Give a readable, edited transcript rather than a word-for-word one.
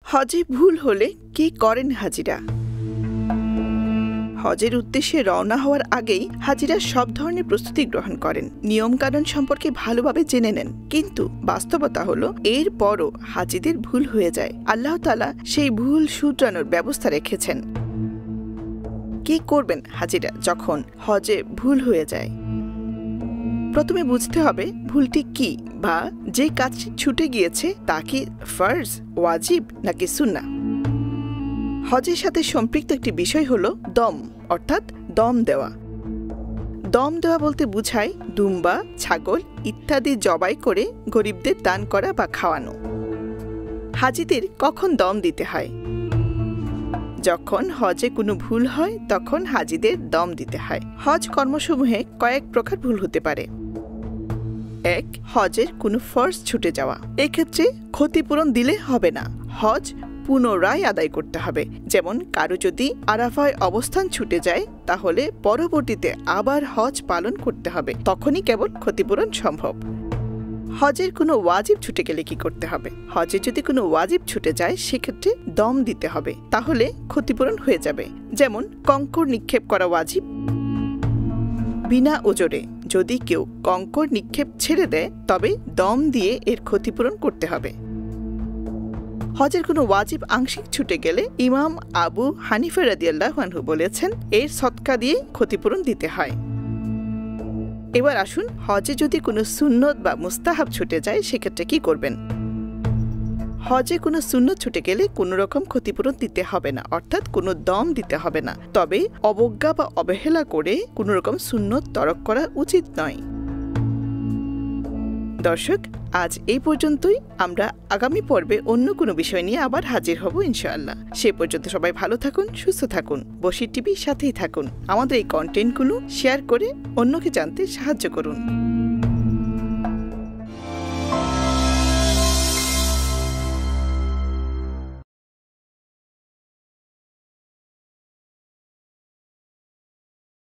হজে ভুল হলে কি করেন হাজিরা? হজের উদ্দেশ্যে রওনা হওয়ার আগেই হাজিরা সব ধরনের প্রস্তুতি গ্রহণ করেন, নিয়মকানুন সম্পর্কে ভালোভাবে জেনে নেন। কিন্তু বাস্তবতা হলো এর পরও হাজিদের ভুল হয়ে যায়। আল্লাহ তাআলা সেই ভুল শুধরানোর ব্যবস্থা রেখেছেন। কি করবেন হাজিরা যখন হজে ভুল হয়ে যায়? প্রথমে বুঝতে হবে ভুলটি কি, বা যে কাজটি ছুটে গিয়েছে তা কি ফরজ, ওয়াজিব নাকি সুন্নাহ। হজের সাথে সম্পৃক্ত একটি বিষয় হলো দম, অর্থাৎ দম দেওয়া। দম দেওয়া বলতে বোঝায় দুম্বা, ছাগল ইত্যাদি জবাই করে গরিবদের দান করা বা খাওয়ানো। হাজিদের কখন দম দিতে হয়? যখন হজে কোনো ভুল হয় তখন হাজিদের দম দিতে হয়। হজ কর্মসমূহে কয়েক প্রকার ভুল হতে পারে। ১. হজের কোনো ফরজ ছুটে যাওয়া। এক্ষেত্রে ক্ষতিপূরণ দিলে হবে না, হজ পুনরায় আদায় করতে হবে। যেমন কারো যদি আরাফায় অবস্থান ছুটে যায় তাহলে পরবর্তীতে আবার হজ পালন করতে হবে, তখনই কেবল ক্ষতিপূরণ সম্ভব। হজের কোনো ওয়াজিব ছুটে গেলে কি করতে হবে? হজে যদি কোনো ওয়াজিব ছুটে যায় সেক্ষেত্রে দম দিতে হবে, তাহলে ক্ষতিপূরণ হয়ে যাবে। যেমন কঙ্কর নিক্ষেপ করা ওয়াজিব। বিনা ওজরে যদি কেউ কঙ্কর নিক্ষেপ ছেড়ে দেয় তবে দম দিয়ে এর ক্ষতিপূরণ করতে হবে। হজের কোনো ওয়াজিব আংশিক ছুটে গেলে ইমাম আবু হানিফা রাদিয়াল্লাহু আনহু বলেছেন এর সদকা দিয়ে ক্ষতিপূরণ দিতে হয়। এবার আসুন, হজে যদি কোনো সুন্নত বা মুস্তাহাব ছুটে যায় সেক্ষেত্রে কি করবেন? হজে কোনো সুন্নত ছুটে গেলে কোনো রকম ক্ষতিপূরণ দিতে হবে না, অর্থাৎ কোনো দম দিতে হবে না। তবে অবজ্ঞা বা অবহেলা করে কোনো রকম সুন্নত তরক করা উচিত নয়। দর্শক, আজ এই পর্যন্তই। আমরা আগামী পর্বে অন্য কোনো বিষয় নিয়ে আবার হাজির হব ইনশাআল্লাহ। সে পর্যন্ত সবাই ভালো থাকুন, সুস্থ থাকুন, বশির টিভির সাথেই থাকুন। আমাদের এই কন্টেন্টগুলো শেয়ার করে অন্যকে জানতে সাহায্য করুন।